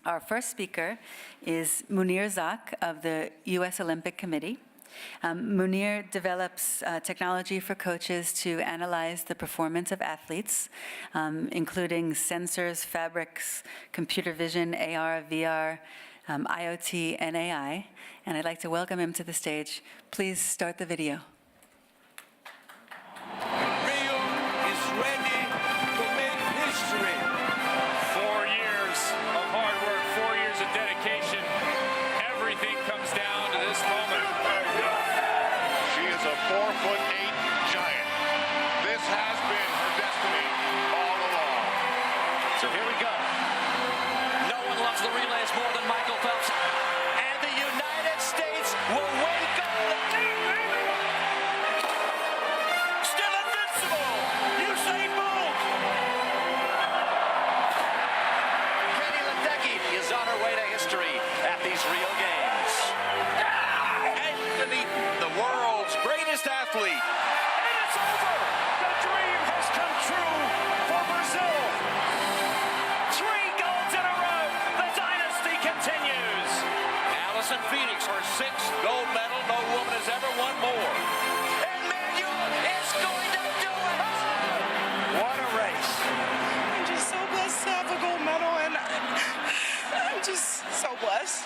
Our first speaker is Mounir Zok of the U.S. Olympic Committee. Mounir develops technology for coaches to analyze the performance of athletes, including sensors, fabrics, computer vision, AR, VR, IoT, and AI. And I'd like to welcome him to the stage. Please start the video. Rio is ready to make history. 4 years of hard work, 4 years of dedication. Everything comes down to this moment. She is a 4'8" giant. This has been her destiny all along. So here we go. No one loves the relays more than Michael Phelps. And the United States will wake up. Still invincible. Usain Bolt. Katie Ledecky is on her way to history at these Rio Games. Anthony, the world's greatest athlete. And it's over! The dream has come true for Brazil! 3 golds in a row! The dynasty continues! Allison Phoenix, her 6th gold medal. No woman has ever won more. And Manuel is going to do it! What a race! I'm just so blessed to have a gold medal, and I'm just so blessed.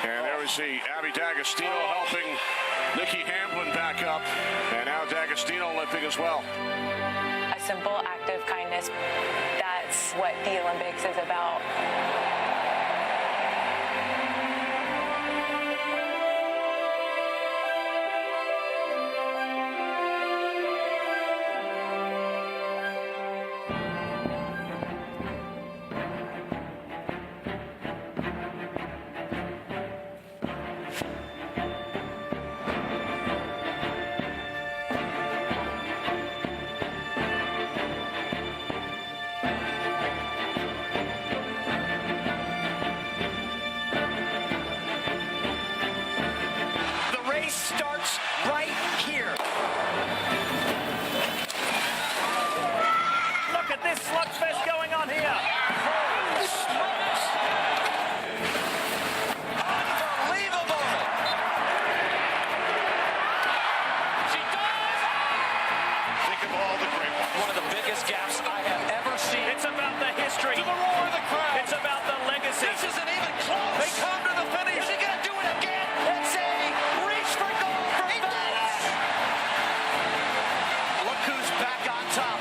And there we see Abby D'Agostino helping Nikki Hamblin back up. And now D'Agostino limping as well. A simple act of kindness, that's what the Olympics is about. The race starts right here. Look at this slugfest going on here! Holy smokes! Unbelievable! She does! Think of all the great ones. One of the biggest gaps I have ever seen. It's about the history. To the roar of the crowd. It's about the legacy. This isn't even close. They come to the finish. Is he going to do it again? It's a reach for gold for Phelps. Look who's back on top.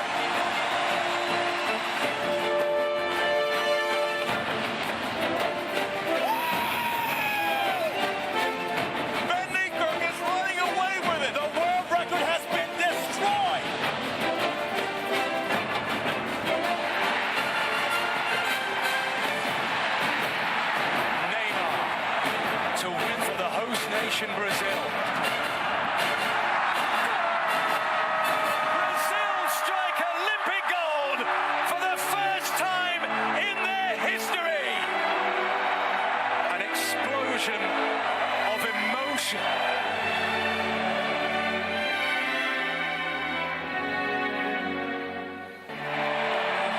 Van Niekerk is running away with it. The world record has been destroyed! Neymar to win for the host nation, Brazil. Brazil strike Olympic gold for the first time in their history. An explosion of emotion.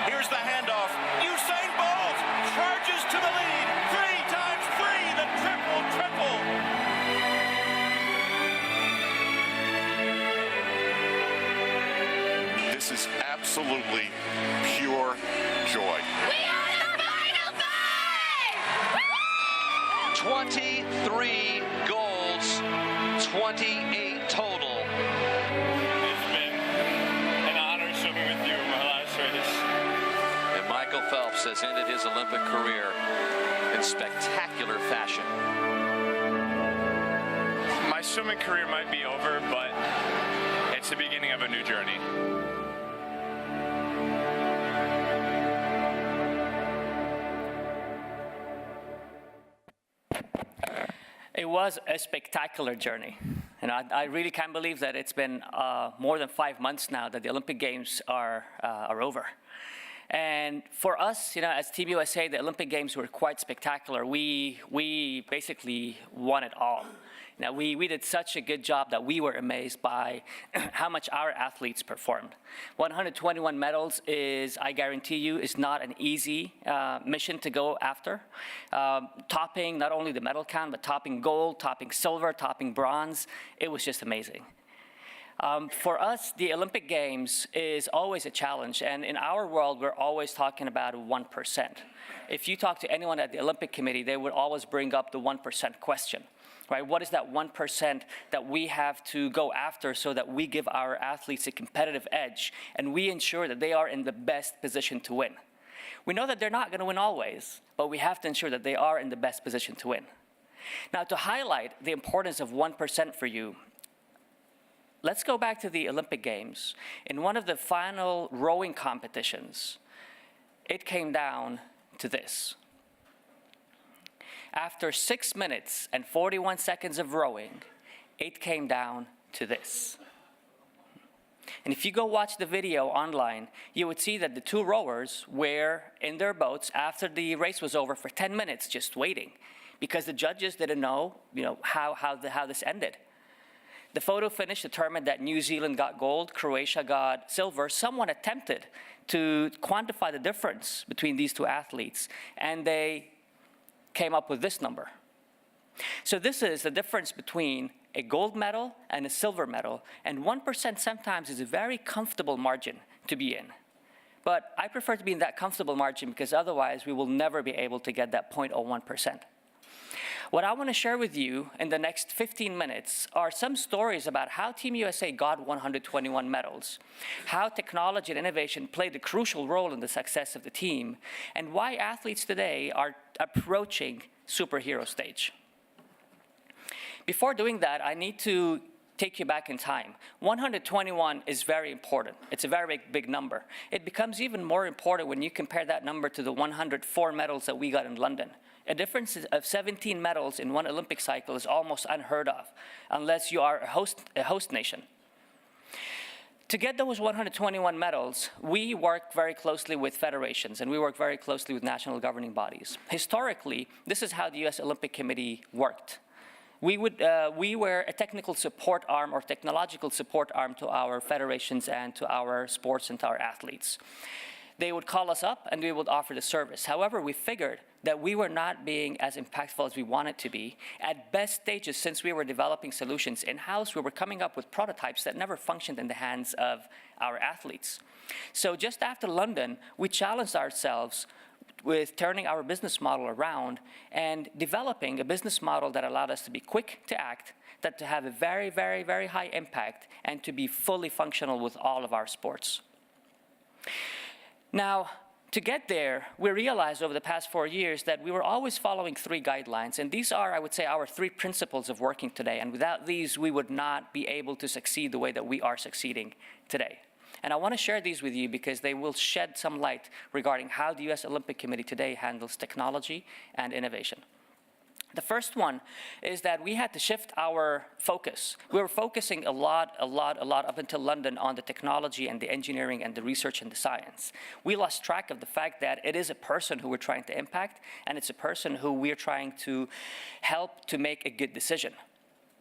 Here's the handoff. Usain Bolt charges to the lead. 3 times 3, the triple. This is absolutely pure joy. We are the final five! 23 golds, 28 total. It's been an honor swimming with you in my last race. And Michael Phelps has ended his Olympic career in spectacular fashion. My swimming career might be over, but it's the beginning of a new journey. It was a spectacular journey. And I really can't believe that it's been more than 5 months now that the Olympic Games are over. And for us, as Team USA, the Olympic Games were quite spectacular. We basically won it all. We did such a good job that we were amazed by how much our athletes performed. 121 medals is, I guarantee you, is not an easy mission to go after. Topping not only the medal count, but topping gold, topping silver, topping bronze, it was just amazing. For us, the Olympic Games is always a challenge, and in our world, we're always talking about 1%. If you talk to anyone at the Olympic Committee, they would always bring up the 1% question. Right? What is that 1% that we have to go after so that we give our athletes a competitive edge and we ensure that they are in the best position to win? We know that they're not going to win always, but we have to ensure that they are in the best position to win. Now, to highlight the importance of 1% for you, let's go back to the Olympic Games. In one of the final rowing competitions, it came down to this. After 6 minutes and 41 seconds of rowing, it came down to this. And if you go watch the video online, you would see that the two rowers were in their boats after the race was over for 10 minutes just waiting because the judges didn't know, how this ended. The photo finish determined that New Zealand got gold, Croatia got silver. Someone attempted to quantify the difference between these two athletes, and they came up with this number. So this is the difference between a gold medal and a silver medal, and 1% sometimes is a very comfortable margin to be in. But I prefer to be in that comfortable margin because otherwise we will never be able to get that 0.01%. What I want to share with you in the next 15 minutes are some stories about how Team USA got 121 medals, how technology and innovation played a crucial role in the success of the team, and why athletes today are approaching superhero stage. Before doing that, I need to take you back in time. 121 is very important. It's a very big number. It becomes even more important when you compare that number to the 104 medals that we got in London. A difference of 17 medals in one Olympic cycle is almost unheard of, unless you are a host nation. To get those 121 medals, we work very closely with federations, and we work very closely with national governing bodies. Historically, this is how the U.S. Olympic Committee worked. We were a technical support arm or technological support arm to our federations and to our sports and to our athletes. They would call us up and we would offer the service. However, we figured that we were not being as impactful as we wanted to be. At best stages, since we were developing solutions in-house, we were coming up with prototypes that never functioned in the hands of our athletes. So just after London, we challenged ourselves with turning our business model around and developing a business model that allowed us to be quick to act, that to have a very, very, very high impact, and to be fully functional with all of our sports. Now, to get there, we realized over the past 4 years that we were always following 3 guidelines, and these are, I would say, our 3 principles of working today, and without these, we would not be able to succeed the way that we are succeeding today. And I want to share these with you because they will shed some light regarding how the U.S. Olympic Committee today handles technology and innovation. The first one is that we had to shift our focus. We were focusing a lot up until London on the technology and the engineering and the research and the science. We lost track of the fact that it is a person who we're trying to impact, and it's a person who we're trying to help to make a good decision.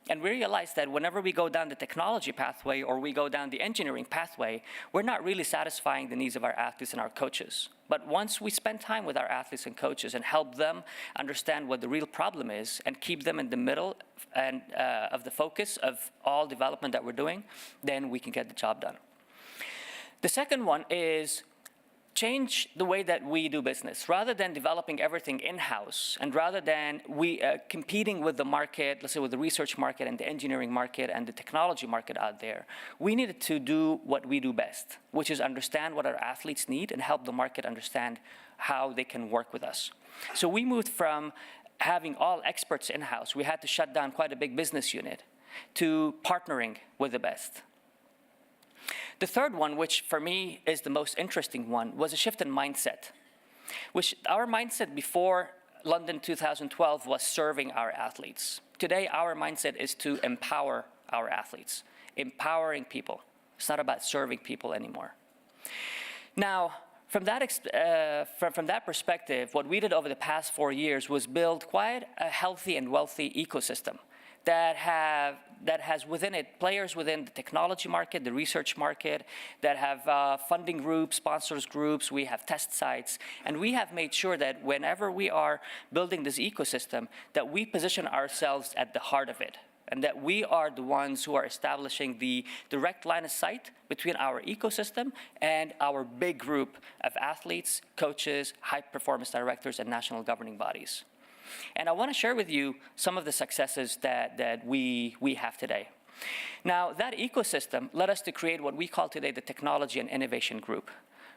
And we realized that whenever we go down the technology pathway or we go down the engineering pathway, we're not really satisfying the needs of our athletes and our coaches. But once we spend time with our athletes and coaches and help them understand what the real problem is and keep them in the middle and of the focus of all development that we're doing, then we can get the job done. The second one is change the way that we do business. Rather than developing everything in-house, and rather than competing with the market, let's say with the research market and the engineering market and the technology market out there, we needed to do what we do best, which is understand what our athletes need and help the market understand how they can work with us. So we moved from having all experts in-house. We had to shut down quite a big business unit. to partnering with the best. The third one, which for me is the most interesting one, was a shift in mindset, which our mindset before London 2012 was serving our athletes. Today, our mindset is to empower our athletes, empowering people. It's not about serving people anymore. Now, from that perspective, what we did over the past 4 years was build quite a healthy and wealthy ecosystem that has within it players within the technology market, the research market, that have funding groups, sponsors groups, we have test sites, and we have made sure that whenever we are building this ecosystem, that we position ourselves at the heart of it, and that we are the ones who are establishing the direct line of sight between our ecosystem and our big group of athletes, coaches, high-performance directors, and national governing bodies. And I want to share with you some of the successes that we have today. Now, that ecosystem led us to create what we call today the Technology and Innovation Group.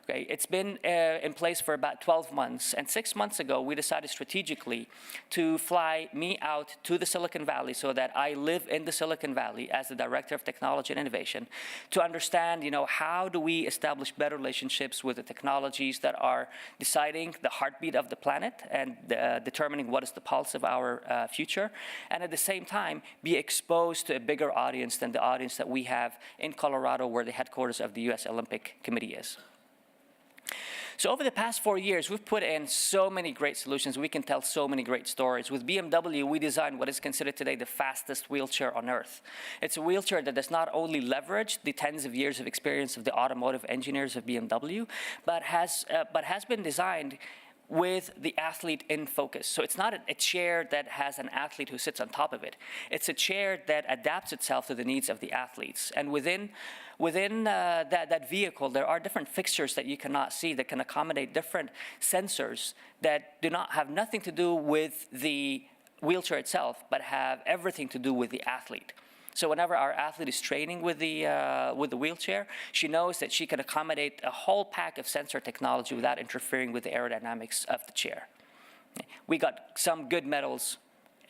Okay, it's been in place for about 12 months, and 6 months ago, we decided strategically to fly me out to the Silicon Valley so that I live in the Silicon Valley as the Director of Technology and Innovation to understand, how do we establish better relationships with the technologies that are deciding the heartbeat of the planet and determining what is the pulse of our future, and at the same time, be exposed to a bigger audience than the audience that we have in Colorado, where the headquarters of the U.S. Olympic Committee is. So over the past 4 years, we've put in so many great solutions. We can tell so many great stories. With BMW, we designed what is considered today the fastest wheelchair on earth. It's a wheelchair that does not only leverage the tens of years of experience of the automotive engineers of BMW, but has been designed with the athlete in focus. So it's not a chair that has an athlete who sits on top of it. It's a chair that adapts itself to the needs of the athletes. And within that vehicle, there are different fixtures that you cannot see that can accommodate different sensors that do not have nothing to do with the wheelchair itself, but have everything to do with the athlete. So whenever our athlete is training with the wheelchair, she knows that she can accommodate a whole pack of sensor technology without interfering with the aerodynamics of the chair. We got some good medals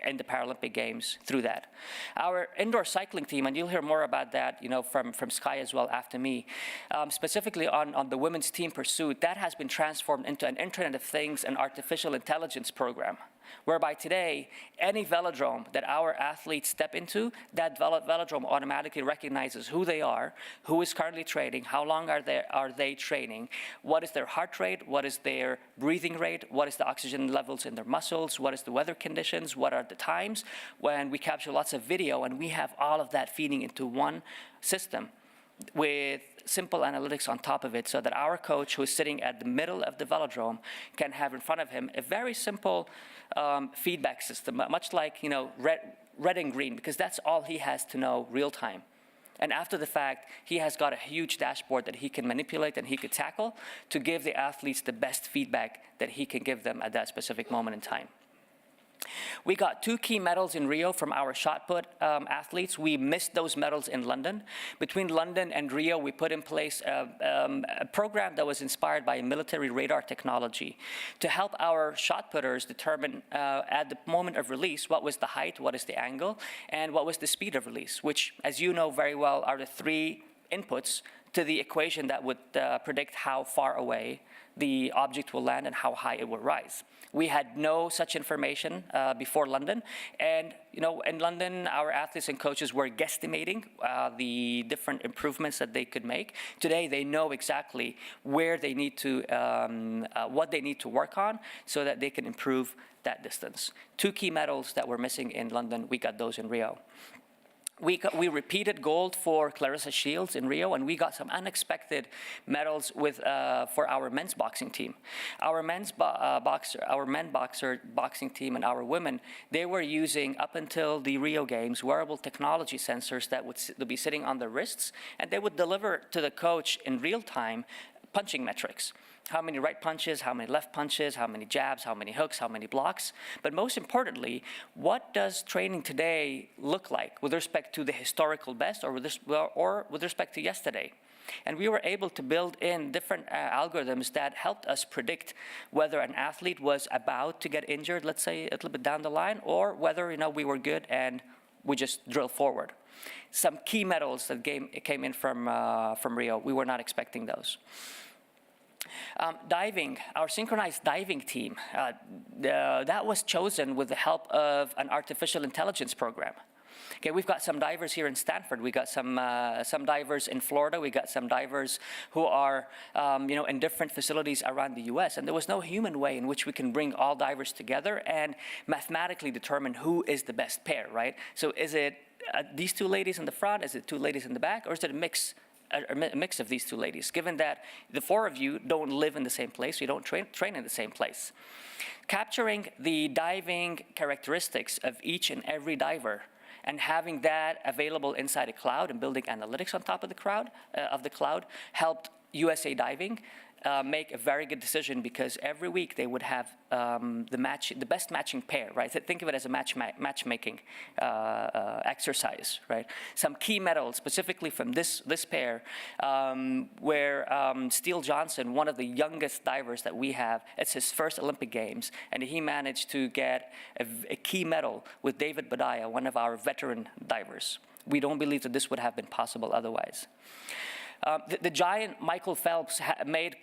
in the Paralympic Games through that. Our indoor cycling team, and you'll hear more about that, from Sky as well after me, specifically on the women's team pursuit, that has been transformed into an Internet of Things and artificial intelligence program, whereby today, any velodrome that our athletes step into, that velodrome automatically recognizes who they are, who is currently training, how long are they training, what is their heart rate, what is their breathing rate, what is the oxygen levels in their muscles, what is the weather conditions, what are the times, when we capture lots of video, and we have all of that feeding into one system with simple analytics on top of it, so that our coach, who is sitting at the middle of the velodrome, can have in front of him a very simple feedback system, much like red and green, because that's all he has to know real time. And after the fact, he has got a huge dashboard that he can manipulate and he could tackle to give the athletes the best feedback that he can give them at that specific moment in time. We got 2 key medals in Rio from our shot put athletes. We missed those medals in London. Between London and Rio, we put in place a program that was inspired by military radar technology to help our shot putters determine at the moment of release what was the height, what is the angle, and what was the speed of release, which, as you know very well, are the 3 inputs to the equation that would predict how far away the object will land and how high it will rise. We had no such information before London, and in London, our athletes and coaches were guesstimating the different improvements that they could make. Today, they know exactly where they need to, what they need to work on, so that they can improve that distance. 2 key medals that were missing in London, we got those in Rio. We repeated gold for Clarissa Shields in Rio, and we got some unexpected medals for our men's boxing team. Our men's boxing team and our women, they were using, up until the Rio Games, wearable technology sensors that would be sitting on their wrists, and they would deliver to the coach in real time punching metrics. How many right punches, how many left punches, how many jabs, how many hooks, how many blocks. But most importantly, what does training today look like with respect to the historical best or with respect to yesterday? And we were able to build in different algorithms that helped us predict whether an athlete was about to get injured, let's say a little bit down the line, or whether we were good and we just drill forward. Some key medals that came in from Rio, we were not expecting those. Diving, our synchronized diving team, that was chosen with the help of an artificial intelligence program. Okay, we've got some divers here in Stanford. We got some divers in Florida. We got some divers who are, in different facilities around the U.S. And there was no human way in which we can bring all divers together and mathematically determine who is the best pair, right? So is it these two ladies in the front? Is it two ladies in the back? Or is it a mix of these two ladies? Given that the four of you don't live in the same place, you don't train in the same place. Capturing the diving characteristics of each and every diver and having that available inside a cloud and building analytics on top of the cloud helped USA Diving make a very good decision, because every week they would have the best matching pair, right? Think of it as a matchmaking exercise, right? Some key medals specifically from this pair, where Steele Johnson, one of the youngest divers that we have, it's his first Olympic Games, and he managed to get a key medal with David Badaya, one of our veteran divers. We don't believe that this would have been possible otherwise. The giant Michael Phelps made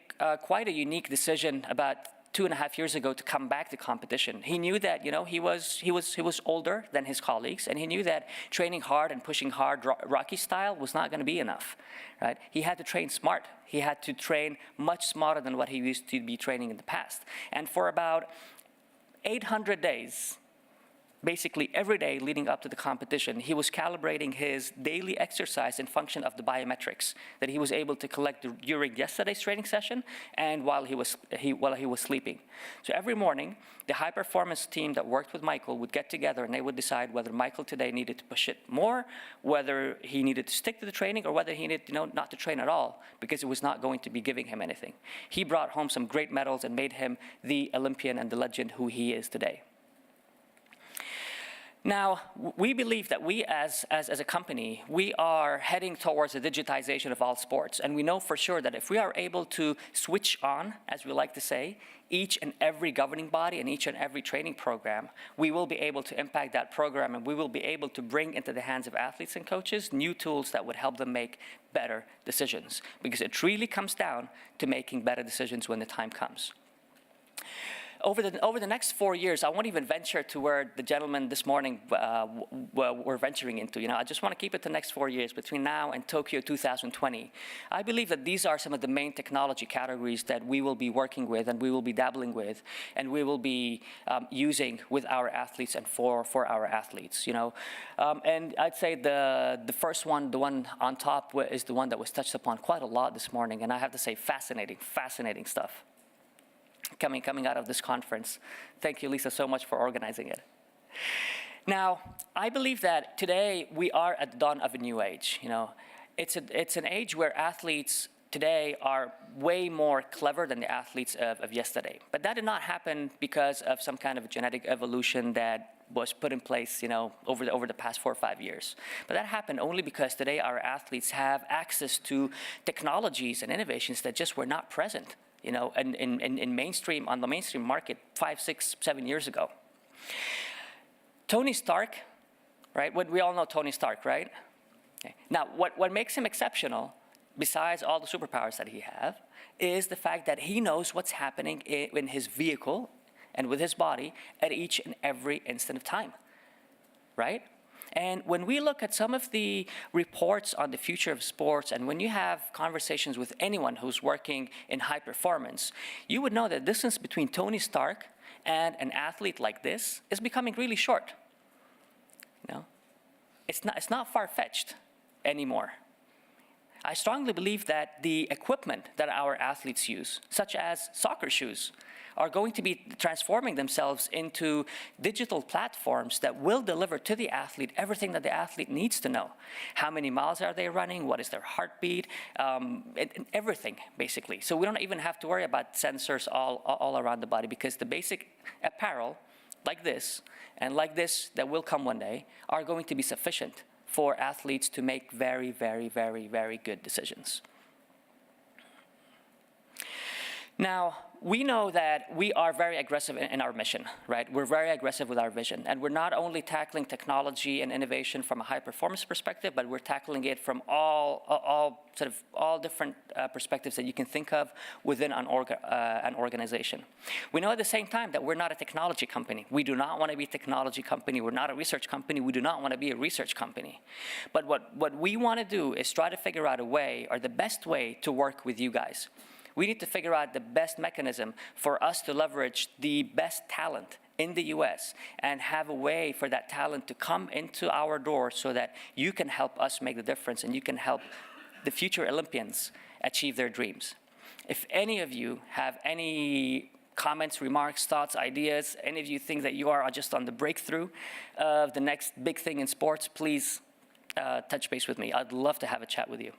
quite a unique decision about 2.5 years ago to come back to competition. He knew that he was older than his colleagues, and he knew that training hard and pushing hard Rocky style was not going to be enough, right? He had to train smart. He had to train much smarter than what he used to be training in the past. And for about 800 days, basically every day leading up to the competition, he was calibrating his daily exercise in function of the biometrics that he was able to collect during yesterday's training session and while he was sleeping. So every morning, the high-performance team that worked with Michael would get together and they would decide whether Michael today needed to push it more, whether he needed to stick to the training, or whether he needed not to train at all, because it was not going to be giving him anything. He brought home some great medals and made him the Olympian and the legend who he is today. Now, we believe that we as a company, we are heading towards the digitization of all sports. And we know for sure that if we are able to switch on, as we like to say, each and every governing body and each and every training program, we will be able to impact that program, and we will be able to bring into the hands of athletes and coaches new tools that would help them make better decisions. Because it really comes down to making better decisions when the time comes. Over the next 4 years, I won't even venture to where the gentlemen this morning were venturing into. I just want to keep it the next 4 years, between now and Tokyo 2020. I believe that these are some of the main technology categories that we will be working with, and we will be dabbling with, and we will be using with our athletes and for our athletes. And I'd say the first one, the one on top, is the one that was touched upon quite a lot this morning, and I have to say, fascinating stuff coming out of this conference. Thank you, Lisa, so much for organizing it. Now, I believe that today we are at the dawn of a new age. It's an age where athletes today are way more clever than the athletes of yesterday. But that did not happen because of some kind of genetic evolution that was put in place, over the past 4 or 5 years. But that happened only because today our athletes have access to technologies and innovations that just were not present on the mainstream market 5, 6, 7 years ago. Tony Stark, right? We all know Tony Stark, right? Okay. Now, what makes him exceptional, besides all the superpowers that he has, is the fact that he knows what's happening in his vehicle and with his body at each and every instant of time, right? And when we look at some of the reports on the future of sports, and when you have conversations with anyone who's working in high performance, you would know that the distance between Tony Stark and an athlete like this is becoming really short. It's not far-fetched anymore. I strongly believe that the equipment that our athletes use, such as soccer shoes, are going to be transforming themselves into digital platforms that will deliver to the athlete everything that the athlete needs to know. How many miles are they running? What is their heartbeat? And everything, basically. So we don't even have to worry about sensors all around the body, because the basic apparel, like this, and like this that will come one day, are going to be sufficient for athletes to make very, very, very, very good decisions. Now, we know that we are very aggressive in our mission, right? We're very aggressive with our vision. And we're not only tackling technology and innovation from a high-performance perspective, but we're tackling it from all different perspectives that you can think of within an organization. We know at the same time that we're not a technology company. We do not want to be a technology company. We're not a research company. We do not want to be a research company. But what we want to do is try to figure out a way, or the best way, to work with you guys. We need to figure out the best mechanism for us to leverage the best talent in the US and have a way for that talent to come into our door so that you can help us make the difference and you can help the future Olympians achieve their dreams. If any of you have any comments, remarks, thoughts, ideas, any of you think that you are just on the breakthrough of the next big thing in sports, please touch base with me. I'd love to have a chat with you.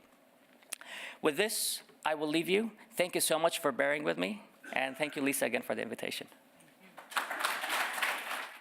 With this, I will leave you. Thank you so much for bearing with me, and thank you, Lisa, again for the invitation.